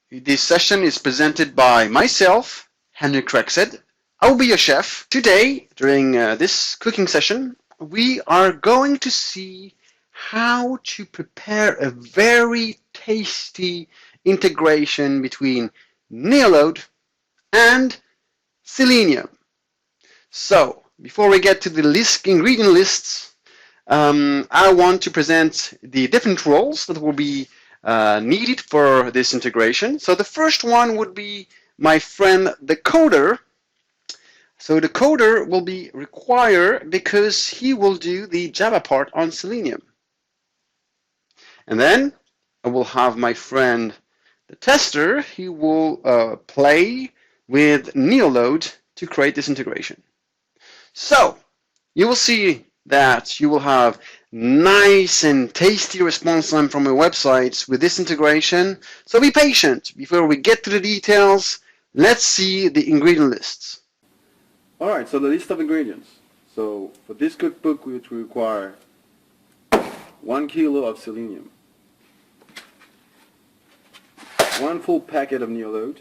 This session is presented by myself, Henrik Rexed. I will be your chef. Today, during this cooking session, we are going to see how to prepare a very tasty integration between NeoLoad and Selenium. So, before we get to the ingredient lists, I want to present the different roles that will be needed for this integration. So the first one would be my friend the coder. So the coder will be required because he will do the Java part on Selenium. And then I will have my friend the tester. He will play with NeoLoad to create this integration. So you will see that you will have nice and tasty response time from your websites with this integration. So be patient. Before we get to the details, let's see the ingredient lists. Alright, so the list of ingredients. So for this cookbook we require 1 kilo of selenium, 1 full packet of NeoLoad,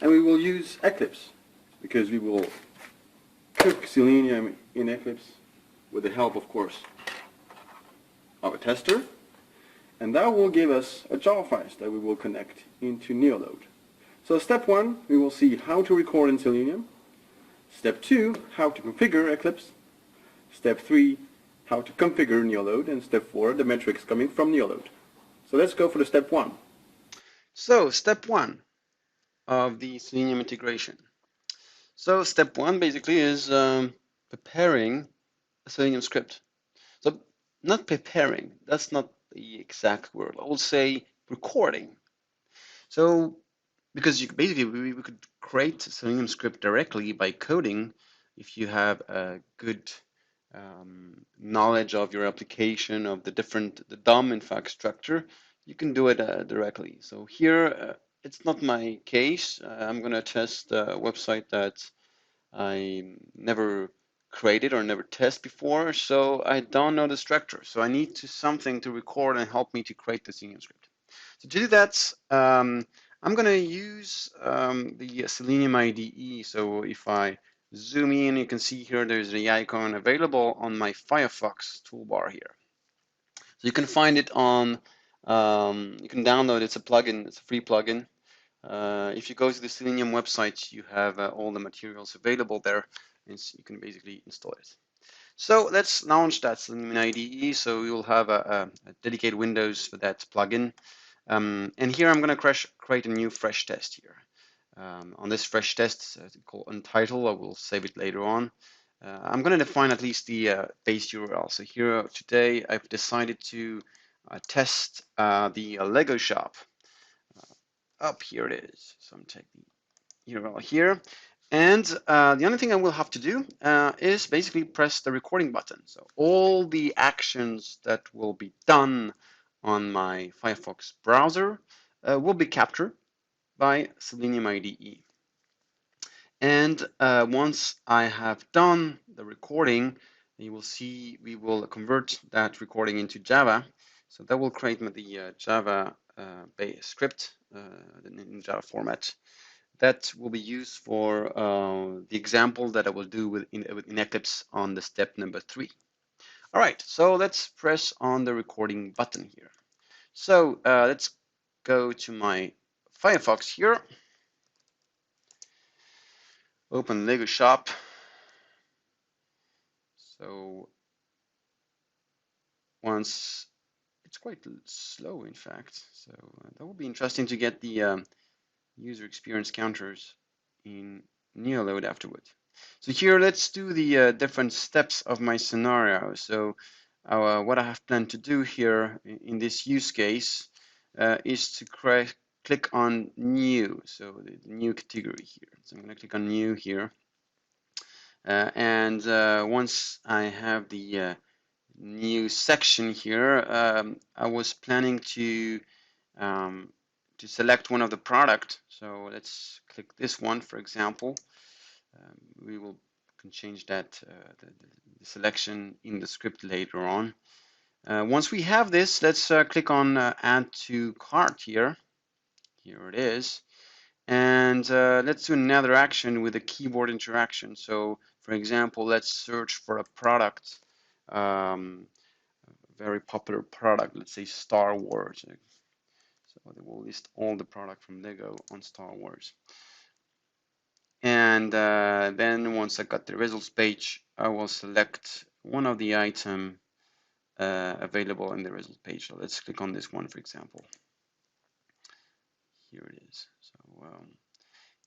and we will use Eclipse because we will cook selenium in Eclipse with the help, of course, of a tester, and that will give us a Java file that we will connect into NeoLoad. So step 1, we will see how to record in Selenium. Step 2, how to configure Eclipse. Step 3, how to configure NeoLoad, and step 4, the metrics coming from NeoLoad. So let's go for the step 1. So step 1 of the Selenium integration. So step 1 basically is preparing a Selenium script. So not preparing, that's not the exact word. I will say recording. So because basically we could create a Selenium script directly by coding if you have a good knowledge of your application, of the DOM in fact structure, you can do it directly. So here it's not my case. I'm going to test a website that I never created or never tested before, so I don't know the structure. So I need something to record and help me to create the Selenium script. So to do that, I'm going to use the Selenium IDE. So if I zoom in, you can see here there's the icon available on my Firefox toolbar here. So you can find it on, you can download it. It's a plugin, it's a free plugin. If you go to the Selenium website, you have all the materials available there, and so you can basically install it. So let's launch that Selenium IDE. So you'll have a dedicated Windows for that plugin. And here I'm going to create a new fresh test here. On this fresh test, called untitled, I will save it later on. I'm going to define at least the base URL. So here today I've decided to test the Lego shop. Up here it is. So I'm taking the URL here. And the only thing I will have to do is basically press the recording button. So all the actions that will be done on my Firefox browser will be captured by Selenium IDE. And once I have done the recording, you will see we will convert that recording into Java. So that will create the Java base script in Java format. That will be used for the example that I will do in Eclipse on the step number 3. All right, so let's press on the recording button here. So let's go to my Firefox here. Open Lego Shop. So once it's quite slow, in fact. So that will be interesting to get the user experience counters in NeoLoad afterward. So here, let's do the different steps of my scenario. So what I have planned to do here in this use case is to click on new, so the new category here. So I'm going to click on new here. And once I have the new section here, I was planning to select one of the product. So let's click this one, for example. We can change that the selection in the script later on. Once we have this, let's click on Add to Cart here. Here it is. And let's do another action with a keyboard interaction. So, for example, let's search for a product, a very popular product, let's say Star Wars. So they will list all the product from Lego on Star Wars. And then once I got the results page, I will select one of the item available in the results page. So let's click on this one, for example. Here it is. So,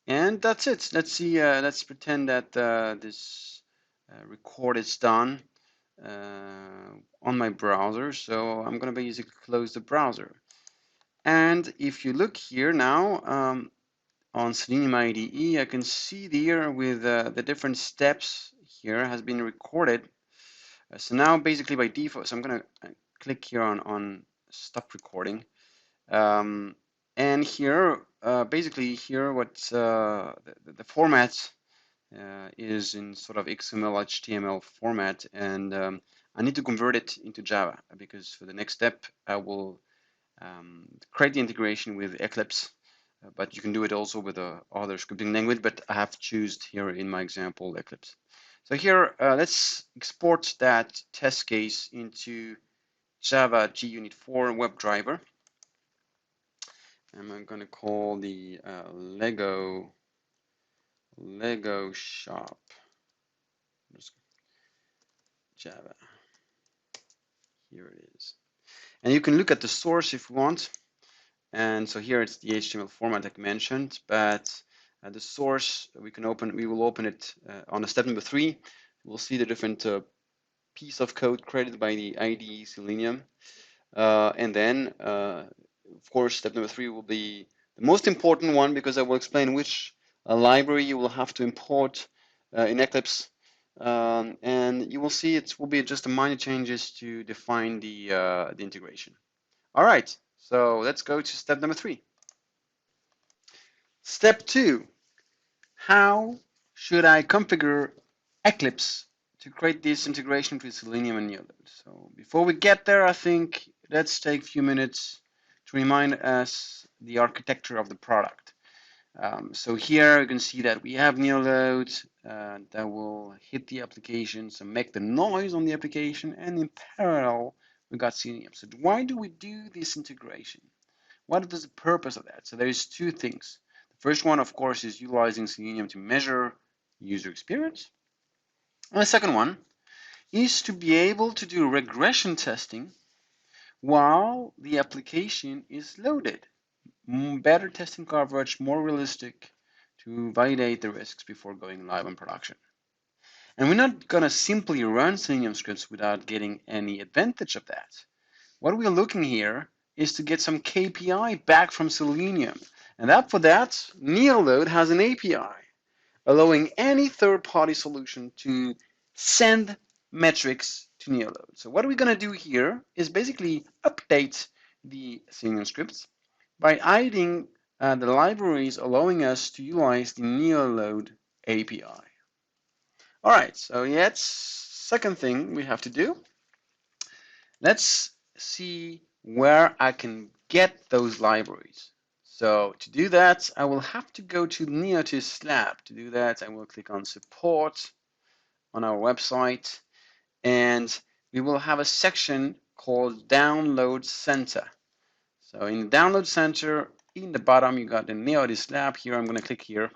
and that's it. Let's see. Let's pretend that this record is done on my browser. So I'm going to basically close the browser. And if you look here now, on Selenium IDE, I can see there with the different steps here has been recorded. So now basically by default, so I'm going to click here on stop recording. And here, basically here what the format is in sort of XML, HTML format, and I need to convert it into Java because for the next step, I will create the integration with Eclipse. But you can do it also with other scripting language, but I have chosen here in my example Eclipse. So here, let's export that test case into Java JUnit 4 WebDriver. And I'm going to call the Lego shop Java. Here it is. And you can look at the source if you want. And so here it's the HTML format like mentioned, but the source we will open it on step number 3. We'll see the different piece of code created by the IDE Selenium. And then, of course, step number 3 will be the most important one because I will explain which library you will have to import in Eclipse. And you will see it will be just a minor changes to define the integration. All right, so let's go to step number 3. Step 2, how should I configure Eclipse to create this integration between Selenium and NeoLoad? So before we get there, I think let's take a few minutes to remind us the architecture of the product. So here you can see that we have NeoLoad that will hit the applications and make the noise on the application, and in parallel we got Selenium. So why do we do this integration? What is the purpose of that? So there's two things. The first one, of course, is utilizing Selenium to measure user experience. And the second one is to be able to do regression testing while the application is loaded. Better testing coverage, more realistic to validate the risks before going live in production. And we're not going to simply run Selenium scripts without getting any advantage of that. What we're looking here is to get some KPI back from Selenium. And for that, NeoLoad has an API allowing any third-party solution to send metrics to NeoLoad. So what we're going to do here is basically update the Selenium scripts by adding the libraries allowing us to utilize the NeoLoad API. All right, so that's second thing we have to do. Let's see where I can get those libraries. So to do that, I will have to go to Neotys lab. To do that, I will click on support on our website, and we will have a section called Download Center. So in the Download Center, in the bottom, you got the Neotys lab. Here, I'm going to click here.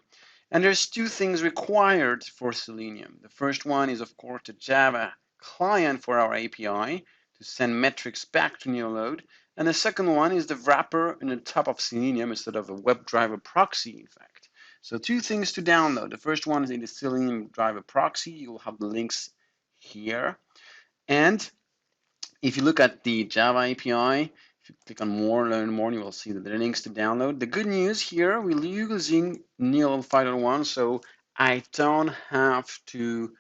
And there's two things required for Selenium. The first one is, of course, the Java client for our API to send metrics back to NeoLoad. And the second one is the wrapper in the top of Selenium instead of a WebDriver proxy, in fact. So two things to download. The first one is in the Selenium driver proxy. You'll have the links here. And if you look at the Java API, if you click on more, learn more, you will see that there are links to download. The good news here, we're using NeoLoad 5.1, so I don't have to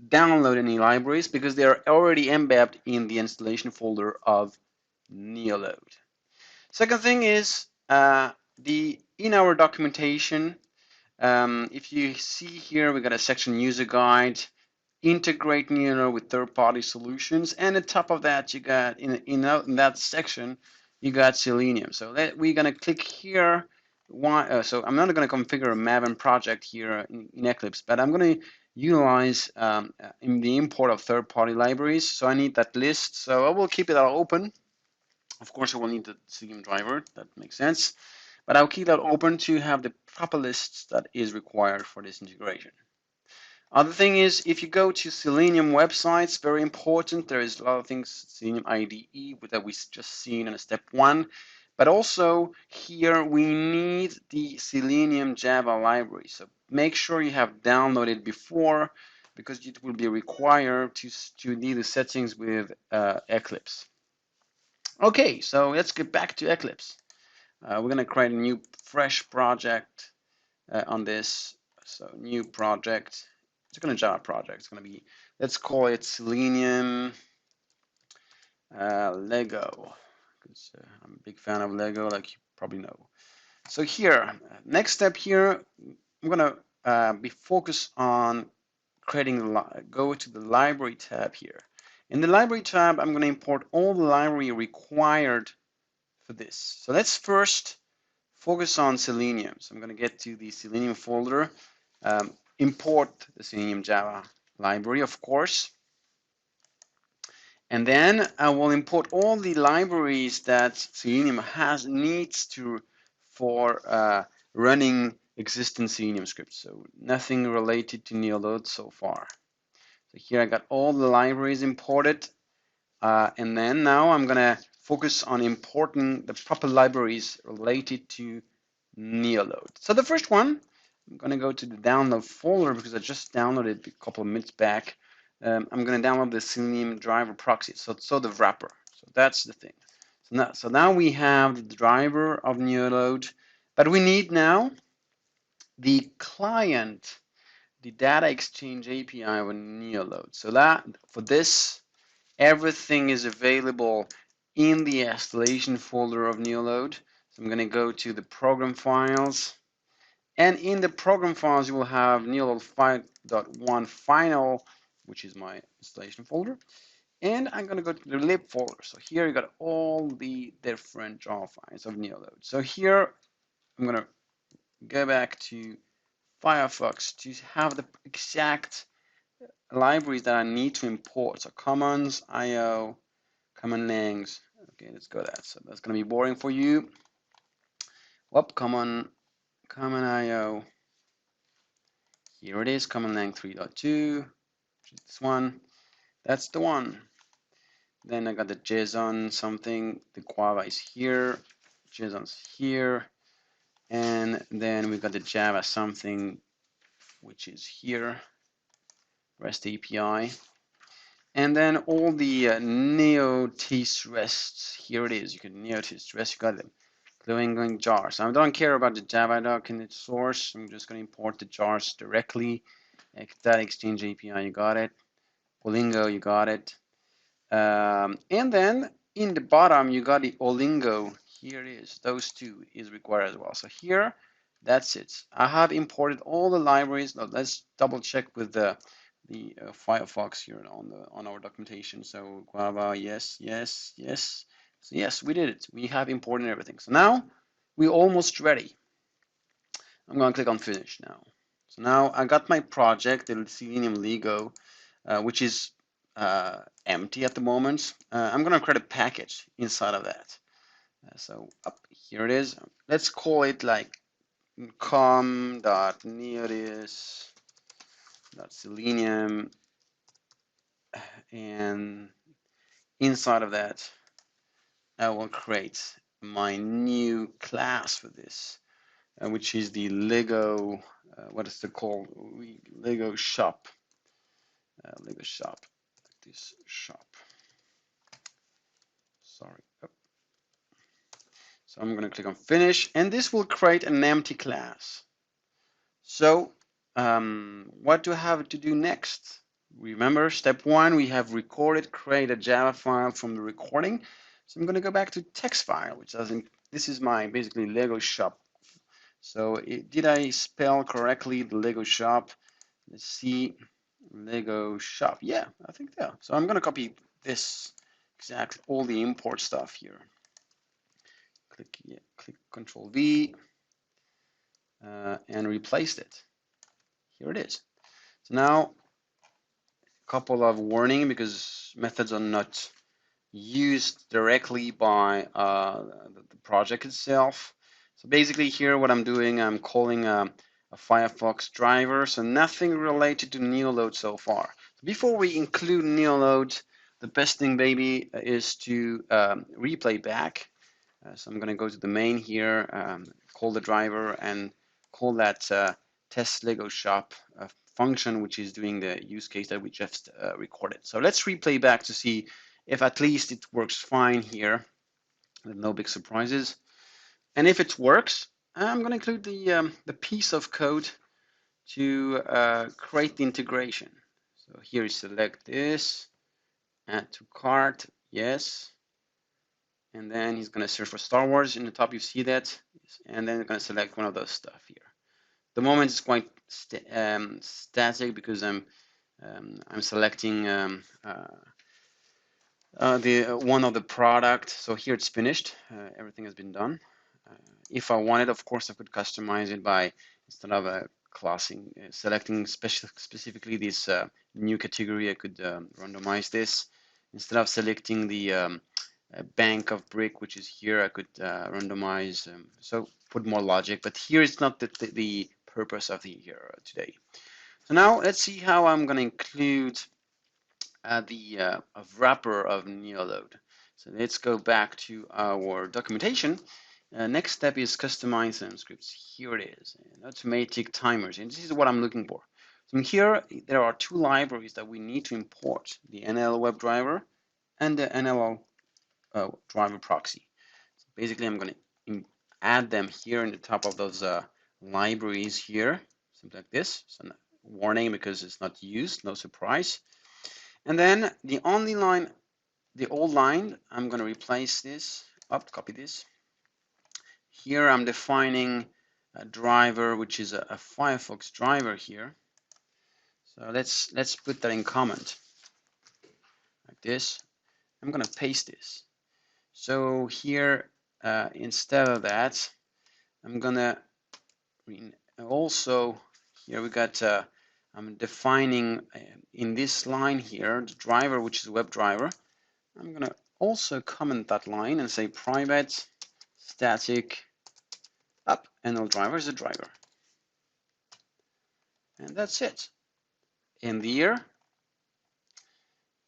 download any libraries because they are already embedded in the installation folder of NeoLoad. Second thing is in our documentation, if you see here, we got a section user guide. integrate NeoLoad with third-party solutions, and on top of that, you got in that section, you got Selenium. So we're gonna click here. So I'm not gonna configure a Maven project here in Eclipse, but I'm gonna utilize in the import of third-party libraries. So I need that list. So I will keep it all open. Of course, I will need the Selenium driver. That makes sense. But I'll keep that open to have the proper lists that is required for this integration. Other thing is, if you go to Selenium websites, very important, there is a lot of things, Selenium IDE that we just seen in step 1, but also here we need the Selenium Java library. So make sure you have downloaded before, because it will be required to do the settings with Eclipse. Okay, so let's get back to Eclipse. We're going to create a new fresh project on this. So new project. It's going to Java project. It's going to be, let's call it Selenium Lego, because I'm a big fan of Lego, like you probably know. So here, next step here, I'm going to be focused on creating, go to the library tab here. In the library tab, I'm going to import all the library required for this. So let's first focus on Selenium. So I'm going to get to the Selenium folder, import the Selenium Java library, of course. And then I will import all the libraries that Selenium needs for running existing Selenium scripts. So nothing related to NeoLoad so far. So here I got all the libraries imported. And then now I'm going to focus on importing the proper libraries related to NeoLoad. So the first one, I'm going to go to the download folder because I just downloaded a couple of minutes back. I'm going to download the Selenium driver proxy, so the wrapper. So that's the thing. So now we have the driver of NeoLoad, but we need now the client, the data exchange API of NeoLoad. So that for this, everything is available in the installation folder of NeoLoad. So I'm going to go to the program files. And in the program files, you will have NeoLoad 5.1 final, which is my installation folder. And I'm going to go to the lib folder. So here you got all the different Java files of NeoLoad. So here I'm going to go back to Firefox to have the exact libraries that I need to import. So commons, IO, common langs. Okay, let's go that. So that's going to be boring for you. Whoop, common IO. Here it is, common lang 3.2, this one. That's the one. Then I got the JSON something. The Guava is here. JSON's here. And then we got the Java something, which is here. REST API. And then all the Neotys RESTs. Here it is. You can Neotys REST. You got them. Glowing jars. I don't care about the Java doc in its source. I'm just going to import the jars directly. That Exchange API, you got it. Olingo, you got it. And then in the bottom, you got the Olingo. Here it is. Those two is required as well. So here, that's it. I have imported all the libraries. Now let's double check with the Firefox here on our documentation. So Guava, yes, yes, yes. So yes, we did it. We have imported everything. So now we're almost ready. I'm going to click on finish now. So now I got my project, the Selenium Lego, which is empty at the moment. I'm going to create a package inside of that. So up here it is. Let's call it like com.neotys.selenium, and inside of that I will create my new class for this, which is the Lego, what is it called? Lego shop. Lego shop. This shop. Sorry. Oh. So I'm going to click on finish, and this will create an empty class. So what do I have to do next? Remember, step 1, we have recorded, create a Java file from the recording. So I'm going to go back to text file, which doesn't, this is my basically Lego shop. So did I spell correctly the Lego shop? Let's see. Lego shop. Yeah, I think yeah. So I'm gonna copy this exactly all the import stuff here. Click Control V and replaced it. Here it is. So now a couple of warning because methods are not used directly by the project itself. So basically here what I'm doing, I'm calling a Firefox driver, so nothing related to NeoLoad so far. So before we include NeoLoad, the best thing maybe is to replay back. So I'm going to go to the main here, call the driver and call that test Lego shop function, which is doing the use case that we just recorded. So let's replay back to see if at least it works fine here with no big surprises. And if it works, I'm going to include the piece of code to create the integration. So here you select this, add to cart, yes. And then he's going to search for Star Wars. In the top, you see that. And then you're going to select one of those stuff here. The moment is quite static because I'm selecting the one of the product. So here it's finished. Everything has been done. If I wanted, of course, I could customize it by instead of selecting specifically this new category, I could randomize this. Instead of selecting the bank of brick, which is here, I could randomize. So put more logic, but here it's not the purpose of the here today. So now let's see how I'm going to include the wrapper of NeoLoad. So let's go back to our documentation. Next step is customize some scripts. Here it is, and automatic timers, and this is what I'm looking for. So here there are two libraries that we need to import: the NL WebDriver and the NL driver proxy. So basically, I'm going to add them here in the top of those libraries here, something like this. So warning because it's not used, no surprise. And then the only line, the old line, I'm going to replace this, copy this. Here I'm defining a driver, which is a Firefox driver here. So let's put that in comment, like this. I'm going to paste this. So here, instead of that, I'm going to also, here we got, I'm defining in this line here, the driver, which is a web driver. I'm going to also comment that line and say private static up NL driver is a driver. And that's it. In the here,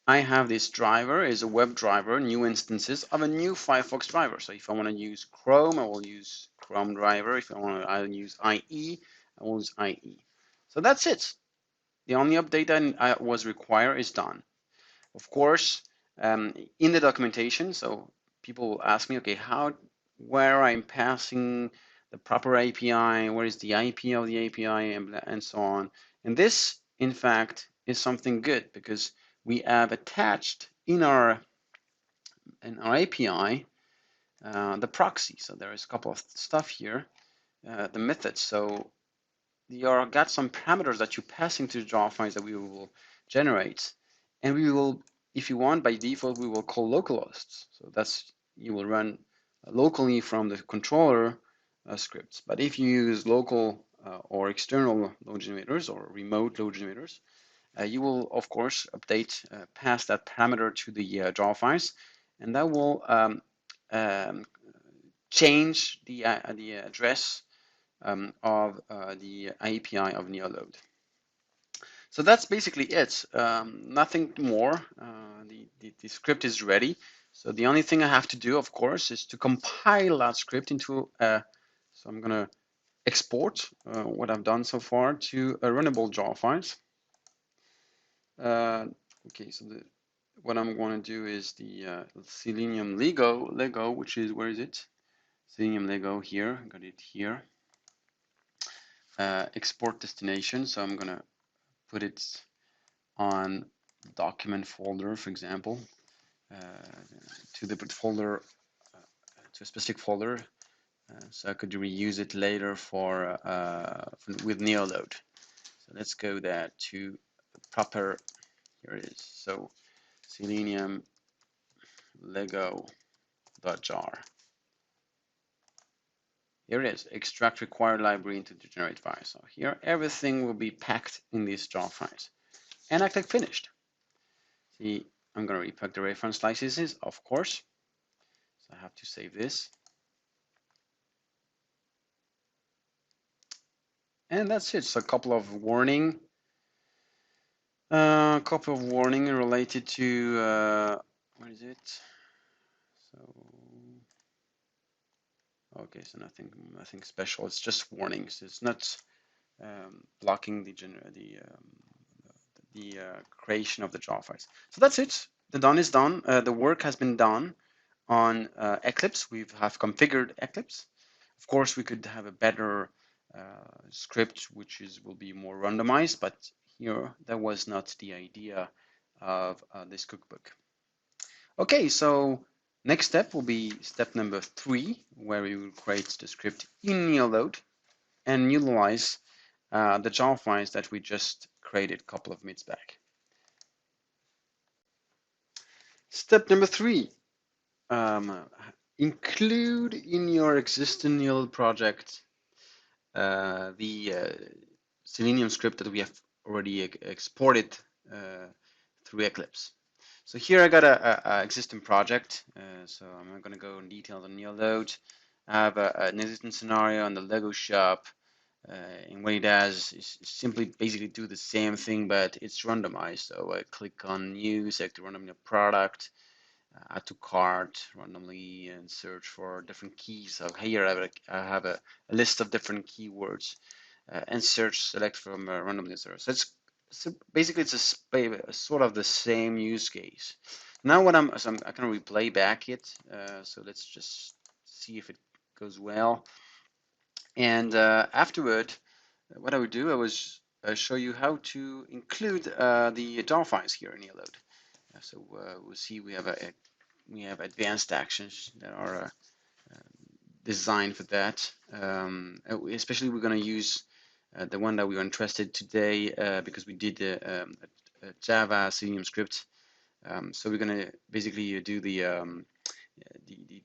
I have this driver is a web driver, new instances of a new Firefox driver. So if I want to use Chrome, I will use Chrome driver. If I want to use IE, I will use IE. So that's it. The only update that was required is done. Of course, in the documentation, so people will ask me, okay, where I'm passing the proper API, where is the IP of the API, and so on. And this, in fact, is something good because we have attached in our API the proxy. So there is a couple of stuff here, the methods. So you got some parameters that you pass into the draw files that we will generate, and we will, if you want, by default, we will call localhosts. So that's you will run locally from the controller scripts. But if you use local or external load generators or remote load generators, you will of course update pass that parameter to the draw files, and that will change the address of the API of NeoLoad. So that's basically it. Nothing more. The script is ready. So the only thing I have to do, of course, is to compile that script into. So I'm going to export what I've done so far to a runnable jar files. Okay, so what I'm going to do is the Selenium Lego, which is, where is it? Selenium Lego here. I got it here. Export destination. So I'm going to put it on document folder, for example, to the folder, to a specific folder, so I could reuse it later for with NeoLoad. So let's go there to proper, here it is. So Selenium Lego.jar. Here it is, extract required library into the generate file. So here everything will be packed in these jar files. And I click finished. See, I'm going to repack the reference licenses, of course. So I have to save this. And that's it. So a couple of warning related to what is it? So okay, so nothing special. It's just warnings. It's not blocking the creation of the jar files. So that's it. The done is done. The work has been done on Eclipse. We have configured Eclipse. Of course, we could have a better script which will be more randomized, but here that was not the idea of this cookbook. Okay, so next step will be step number 3, where we will create the script in NeoLoad and utilize the jar files that we just created a couple of minutes back. Step number 3, include in your existing NeoLoad project the Selenium script that we have already exported through Eclipse. So here I got a existing project, so I'm not going to go in detail on NeoLoad. I have an existing scenario on the Lego shop, and what it does is simply basically do the same thing, but it's randomized. So I click on New, select the random product, add to cart randomly, and search for different keys. So here I have a list of different keywords, and select from randomly. So basically it's a sort of the same use case. Now what I can replay back it. So let's just see if it goes well. And afterward, what I would do, I was show you how to include the jar files here in NeoLoad. So we'll see we have advanced actions that are designed for that. Especially we're going to use the one that we are interested today because we did a Java Selenium script. So we're going to basically do the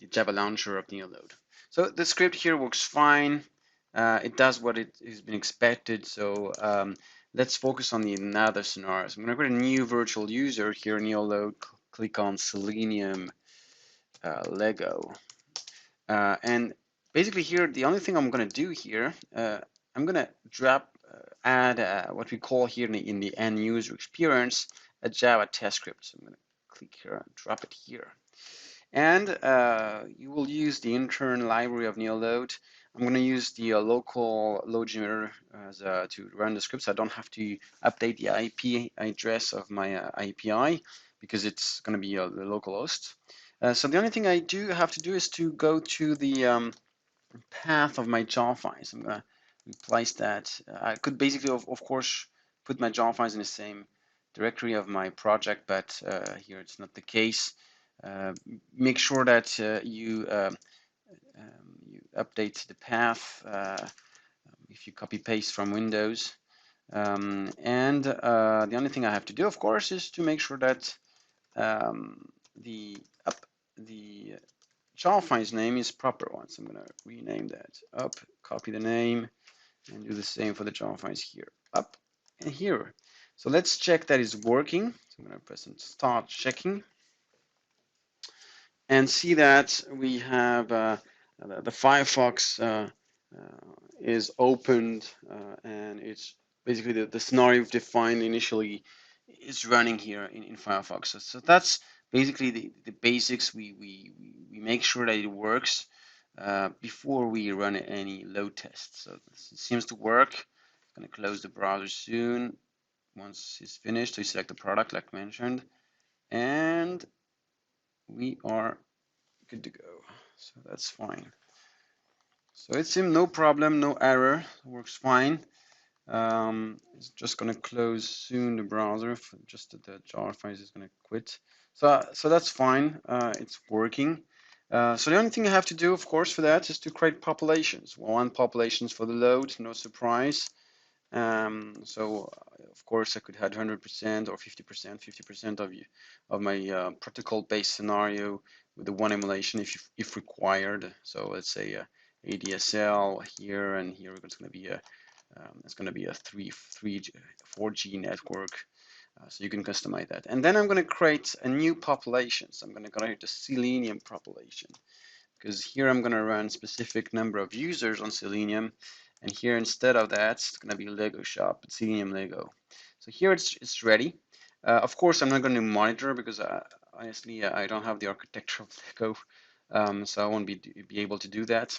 Java launcher of NeoLoad. So the script here works fine. It does what it has been expected. So let's focus on the another scenario. So I'm going to create a new virtual user here in NeoLoad. Click on Selenium Lego. And basically here, the only thing I'm going to do here, I'm going to add what we call here in the end user experience, a Java test script. So I'm going to click here and drop it here. And you will use the intern library of NeoLoad. I'm going to use the local load generator to run the script, so I don't have to update the IP address of my API because it's going to be the local host. So the only thing I do have to do is to go to the path of my jar files. I'm going to replace that. I could basically, of course, put my jar files in the same directory of my project, but here it's not the case. Make sure that you update the path if you copy paste from Windows. And the only thing I have to do, of course, is to make sure that the jar file's name is proper one. So I'm going to rename that up, copy the name, and do the same for the jar files here, up and here. So let's check that it's working. So I'm going to press and start checking, and see that we have the Firefox is opened, and it's basically the scenario we've defined initially is running here in Firefox. So that's basically the basics. We make sure that it works before we run any load tests. So it seems to work. I'm going to close the browser soon. Once it's finished, we select the product like mentioned, and we are good to go. So that's fine. So it seems no problem, no error, works fine. It's just going to close soon the browser, just the jar files is going to quit. So that's fine, it's working. So the only thing I have to do, of course, for that is to create populations. One populations for the load, no surprise. So of course I could have 100% or 50% of my protocol-based scenario with the one emulation if required. So let's say ADSL here and here it's going to be a 4G network. So you can customize that. And then I'm going to create a new population. So I'm going to create a Selenium population because here I'm going to run specific number of users on Selenium, and here instead of that it's going to be Lego shop, Selenium Lego. So here it's ready. Of course I'm not going to monitor because honestly I don't have the architecture of Lego, so I won't be able to do that,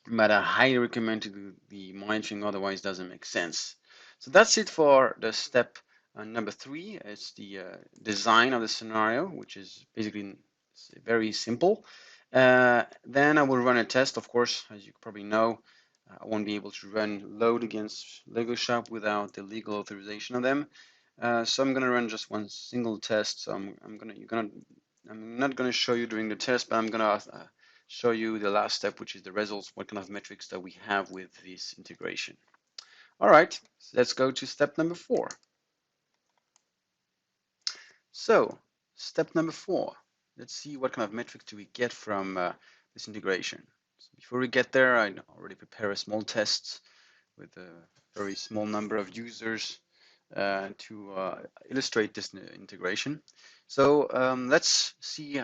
but I highly recommend to do the monitoring, otherwise it doesn't make sense. So that's it for the step number 3. It's the design of the scenario, which is basically very simple. Then I will run a test. Of course, as you probably know, I won't be able to run load against Lego Shop without the legal authorization of them. So I'm going to run just one single test. So I'm not going to show you during the test, but I'm going to show you the last step, which is the results, what kind of metrics that we have with this integration. All right, so let's go to step number 4. So step number 4, let's see what kind of metrics do we get from this integration. So before we get there, I already prepare a small test with a very small number of users to illustrate this integration. So let's see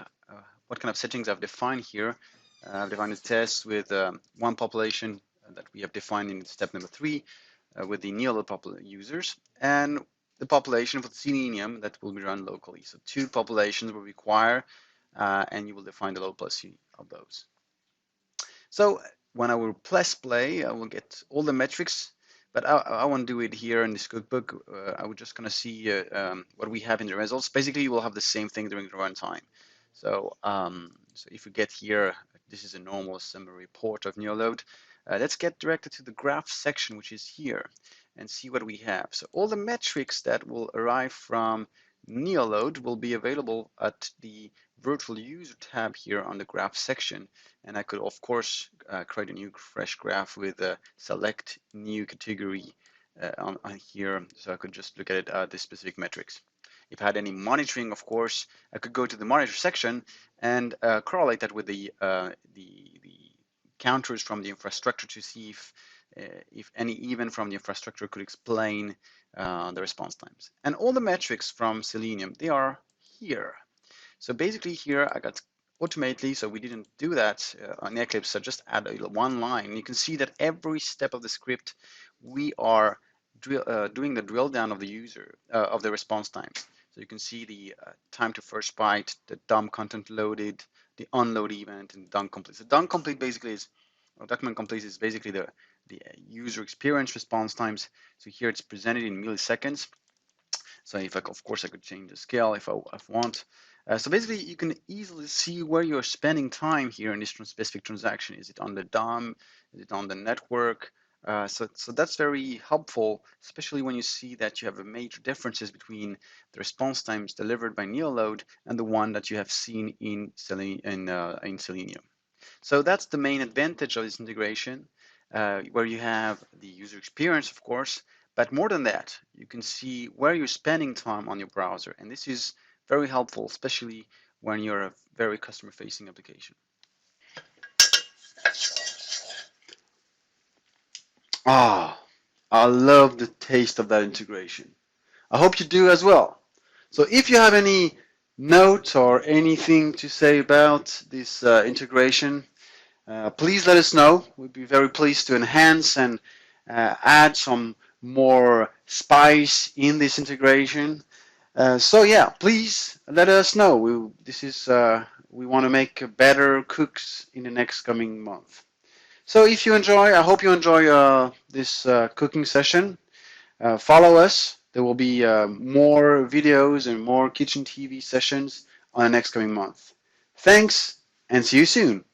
what kind of settings I've defined here. I've defined a test with one population that we have defined in step number 3 with the NeoLoad users, and the population for the Selenium that will be run locally. So 2 populations will require, and you will define the load plus of those. So when I will press play, I will get all the metrics, but I won't do it here in this cookbook. I would just gonna see what we have in the results. Basically, you will have the same thing during the runtime. So, so if we get here, this is a normal summary report of NeoLoad. Let's get directed to the graph section, which is here, and see what we have. So all the metrics that will arrive from NeoLoad will be available at the virtual user tab here on the graph section. And I could, of course, create a new fresh graph with a select new category on here. So I could just look at it, the specific metrics. If I had any monitoring, of course, I could go to the monitor section and correlate that with the counters from the infrastructure to see if any event from the infrastructure could explain the response times. And all the metrics from Selenium, they are here. So basically here I got automatically, so we didn't do that on Eclipse, so just add one line. You can see that every step of the script we are doing the drill down of the user of the response time. So you can see the time to first byte, the DOM content loaded, the unload event, and DOM complete. So DOM complete basically is, or document complete is basically the user experience response times. So here it's presented in milliseconds. So if of course I could change the scale if I want. So basically you can easily see where you're spending time here in this specific transaction. Is it on the DOM? Is it on the network? So that's very helpful, especially when you see that you have a major differences between the response times delivered by NeoLoad and the one that you have seen in Selenium. So that's the main advantage of this integration, where you have the user experience, of course, but more than that, you can see where you're spending time on your browser. And this is very helpful, especially when you're a very customer-facing application. Ah, I love the taste of that integration. I hope you do as well. So if you have any notes or anything to say about this integration, please let us know. We'd be very pleased to enhance and add some more spice in this integration. So yeah, please let us know. We want to make better cooks in the next coming month. So if you enjoy, I hope you enjoy this cooking session. Follow us. There will be more videos and more kitchen TV sessions on the next coming month. Thanks, and see you soon.